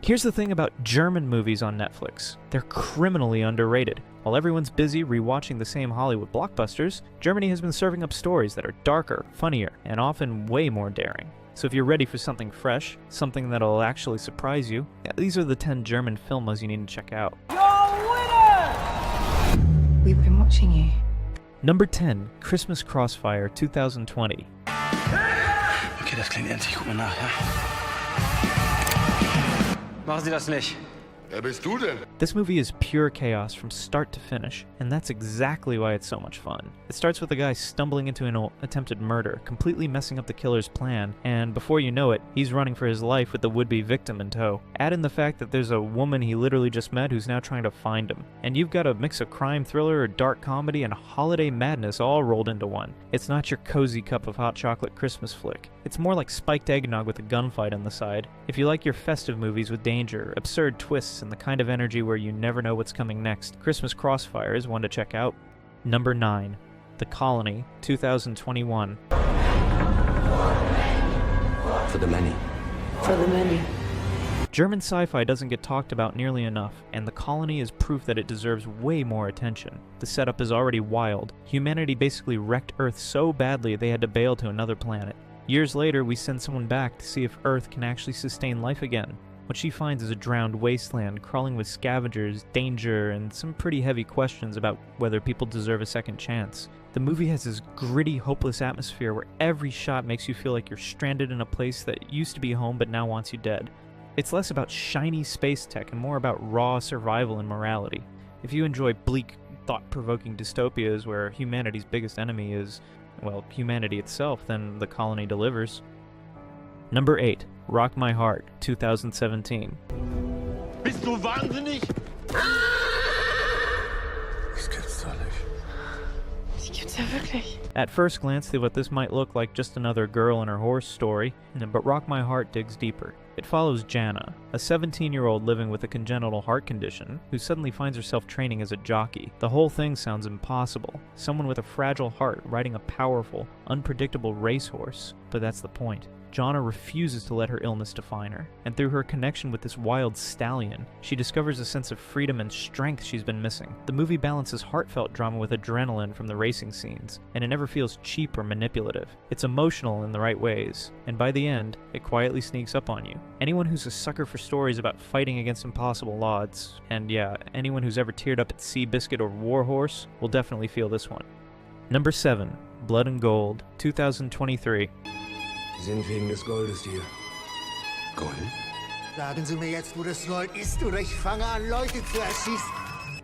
Here's the thing about German movies on Netflix. They're criminally underrated. While everyone's busy rewatching the same Hollywood blockbusters, Germany has been serving up stories that are darker, funnier, and often way more daring. So if you're ready for something fresh, something that'll actually surprise you, these are the 10 German films you need to check out. We've been watching you. Number 10, Christmas Crossfire 2020. Okay, das klingt ernst. Ich guck mal nach, ja? Machen Sie das nicht. Wer bist du denn? This movie is pure chaos from start to finish, and that's exactly why it's so much fun. It starts with a guy stumbling into an attempted murder, completely messing up the killer's plan, and before you know it, he's running for his life with the would-be victim in tow. Add in the fact that there's a woman he literally just met who's now trying to find him, and you've got a mix of crime thriller, dark comedy, and holiday madness all rolled into one. It's not your cozy cup of hot chocolate Christmas flick. It's more like spiked eggnog with a gunfight on the side. If you like your festive movies with danger, absurd twists, and the kind of energy where you never know what's coming next, Christmas Crossfire is one to check out. Number 9, The Colony, 2021. For the many. For the many. German sci-fi doesn't get talked about nearly enough, and The Colony is proof that it deserves way more attention. The setup is already wild. Humanity basically wrecked Earth so badly they had to bail to another planet. Years later, we send someone back to see if Earth can actually sustain life again. What she finds is a drowned wasteland crawling with scavengers, danger, and some pretty heavy questions about whether people deserve a second chance. The movie has this gritty, hopeless atmosphere where every shot makes you feel like you're stranded in a place that used to be home but now wants you dead. It's less about shiny space tech and more about raw survival and morality. If you enjoy bleak, thought-provoking dystopias where humanity's biggest enemy is, well, humanity itself, then The Colony delivers. Number 8, Rock My Heart, 2017. Bist du wahnsinnig? Das gibt's doch nicht. Die gibt's ja wirklich. At first glance, what this might look like just another girl and her horse story, but Rock My Heart digs deeper. It follows Jana, a 17-year-old living with a congenital heart condition who suddenly finds herself training as a jockey. The whole thing sounds impossible. Someone with a fragile heart riding a powerful, unpredictable racehorse. But that's the point. Jana refuses to let her illness define her, and through her connection with this wild stallion, she discovers a sense of freedom and strength she's been missing. The movie balances heartfelt drama with adrenaline from the racing scenes, and it never feels cheap or manipulative. It's emotional in the right ways, and by the end, it quietly sneaks up on you. Anyone who's a sucker for stories about fighting against impossible odds, and yeah, anyone who's ever teared up at Seabiscuit or Warhorse, will definitely feel this one. Number 7, Blood and Gold, 2023. Sie sind wegen des Goldes hier. Gold? Sagen Sie mir jetzt, wo das Gold ist, oder ich fange an, Leute zu erschießen.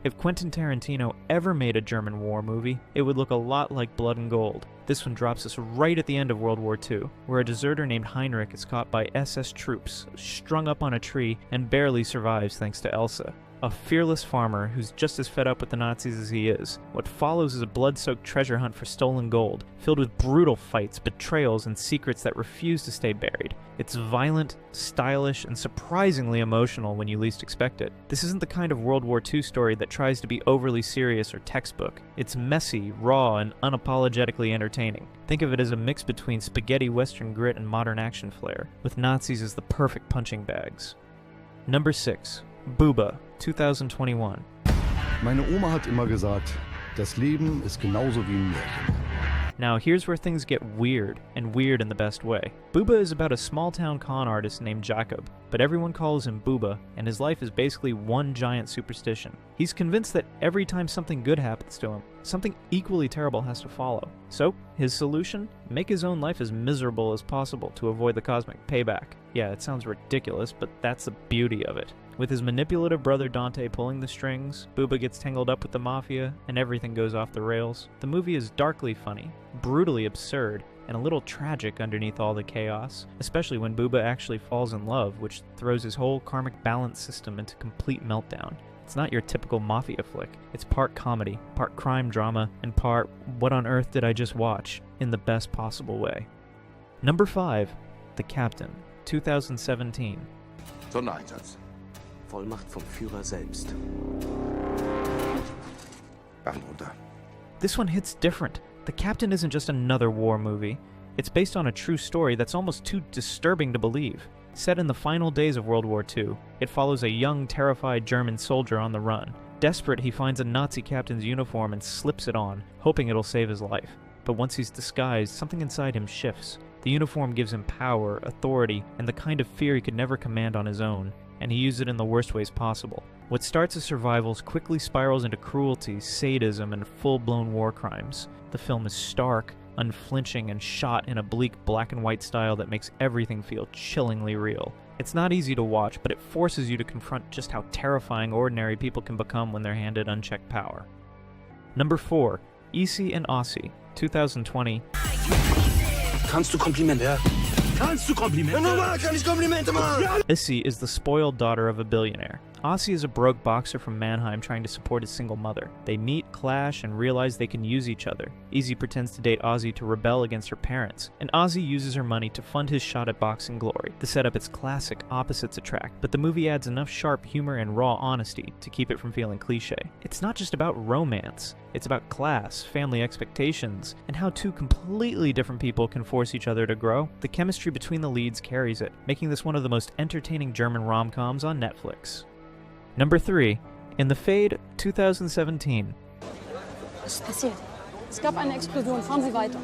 If Quentin Tarantino ever made a German war movie, it would look a lot like Blood and Gold. This one drops us right at the end of World War II, where a deserter named Heinrich is caught by SS troops, strung up on a tree, and barely survives thanks to Elsa. A fearless farmer who's just as fed up with the Nazis as he is. What follows is a blood-soaked treasure hunt for stolen gold, filled with brutal fights, betrayals, and secrets that refuse to stay buried. It's violent, stylish, and surprisingly emotional when you least expect it. This isn't the kind of World War II story that tries to be overly serious or textbook. It's messy, raw, and unapologetically entertaining. Think of it as a mix between spaghetti western grit and modern action flair, with Nazis as the perfect punching bags. Number 6. Buba, 2021. Meine Oma hat immer gesagt, das Leben ist genauso wie ein Märchen. Now here's where things get weird, and weird in the best way. Buba is about a small-town con artist named Jacob, but everyone calls him Buba, and his life is basically one giant superstition. He's convinced that every time something good happens to him, something equally terrible has to follow. So, his solution? Make his own life as miserable as possible to avoid the cosmic payback. Yeah, it sounds ridiculous, but that's the beauty of it. With his manipulative brother Dante pulling the strings, Buba gets tangled up with the mafia, and everything goes off the rails. The movie is darkly funny, brutally absurd, and a little tragic underneath all the chaos, especially when Buba actually falls in love, which throws his whole karmic balance system into complete meltdown. It's not your typical mafia flick. It's part comedy, part crime drama, and part what on earth did I just watch, in the best possible way. Number 5, The Captain, 2017. Sondereinsatz. Vollmacht vom Führer selbst. Arm runter. This one hits different. The Captain isn't just another war movie. It's based on a true story that's almost too disturbing to believe. Set in the final days of World War II, it follows a young, terrified German soldier on the run. Desperate, he finds a Nazi captain's uniform and slips it on, hoping it'll save his life. But once he's disguised, something inside him shifts. The uniform gives him power, authority, and the kind of fear he could never command on his own, and he uses it in the worst ways possible. What starts as survivals quickly spirals into cruelty, sadism, and full-blown war crimes. The film is stark, unflinching, and shot in a bleak black and white style that makes everything feel chillingly real. It's not easy to watch, but it forces you to confront just how terrifying ordinary people can become when they're handed unchecked power. Number 4. Easy and Aussie, 2020. Kannst du Komplimente? Ja. Kannst du Komplimente? Normal kann ich Komplimente machen! Issy is the spoiled daughter of a billionaire. Aussie is a broke boxer from Mannheim trying to support his single mother. They meet, clash, and realize they can use each other. Easy pretends to date Aussie to rebel against her parents, and Aussie uses her money to fund his shot at boxing glory. The setup is classic, opposites attract, but the movie adds enough sharp humor and raw honesty to keep it from feeling cliche. It's not just about romance, it's about class, family expectations, and how two completely different people can force each other to grow. The chemistry between the leads carries it, making this one of the most entertaining German rom-coms on Netflix. Number 3. In the Fade, 2017. Was ist passiert? Es gab eine Explosion. Fahren Sie weiter.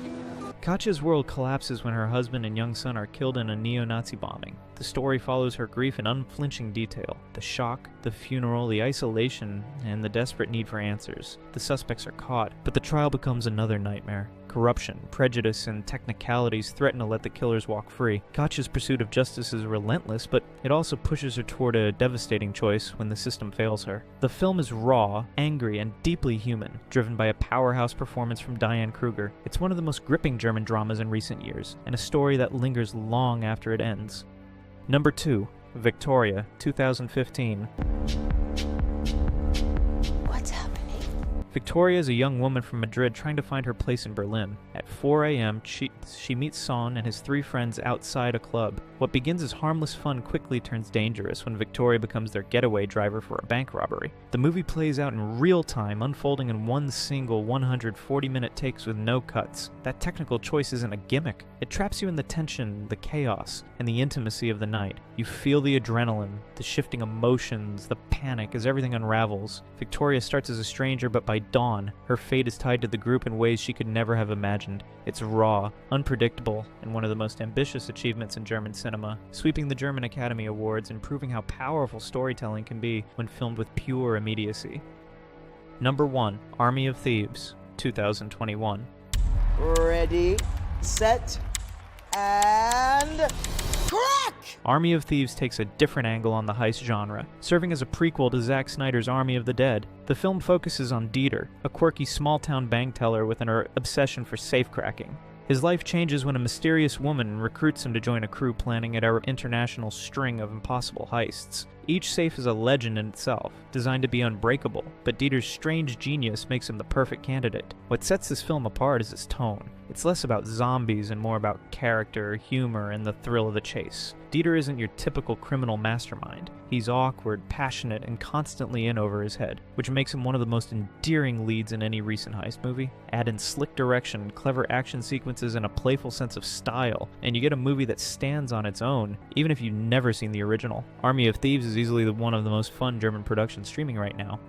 Katja's world collapses when her husband and young son are killed in a neo-Nazi bombing. The story follows her grief in unflinching detail. The shock, the funeral, the isolation, and the desperate need for answers. The suspects are caught, but the trial becomes another nightmare. Corruption, prejudice, and technicalities threaten to let the killers walk free. Katja's pursuit of justice is relentless, but it also pushes her toward a devastating choice when the system fails her. The film is raw, angry, and deeply human, driven by a powerhouse performance from Diane Kruger. It's one of the most gripping German dramas in recent years, and a story that lingers long after it ends. Number 2. Victoria, 2015. What's happening? Victoria is a young woman from Madrid trying to find her place in Berlin. At 4 a.m., she meets Son and his 3 friends outside a club. What begins as harmless fun quickly turns dangerous when Victoria becomes their getaway driver for a bank robbery. The movie plays out in real time, unfolding in one single 140-minute takes with no cuts. That technical choice isn't a gimmick. It traps you in the tension, the chaos, and the intimacy of the night. You feel the adrenaline, the shifting emotions, the panic as everything unravels. Victoria starts as a stranger, but by dawn, her fate is tied to the group in ways she could never have imagined. It's raw, unpredictable, and one of the most ambitious achievements in German cinema, sweeping the German Academy Awards and proving how powerful storytelling can be when filmed with pure immediacy. Number 1. Army of Thieves, 2021. Ready, set, and crack! Army of Thieves takes a different angle on the heist genre, serving as a prequel to Zack Snyder's Army of the Dead. The film focuses on Dieter, a quirky small-town bank teller with an obsession for safecracking. His life changes when a mysterious woman recruits him to join a crew planning an international string of impossible heists. Each safe is a legend in itself, designed to be unbreakable, but Dieter's strange genius makes him the perfect candidate. What sets this film apart is its tone. It's less about zombies and more about character, humor, and the thrill of the chase. Dieter isn't your typical criminal mastermind. He's awkward, passionate, and constantly in over his head, which makes him one of the most endearing leads in any recent heist movie. Add in slick direction, clever action sequences, and a playful sense of style, and you get a movie that stands on its own, even if you've never seen the original. Army of Thieves is easily one of the most fun German productions streaming right now.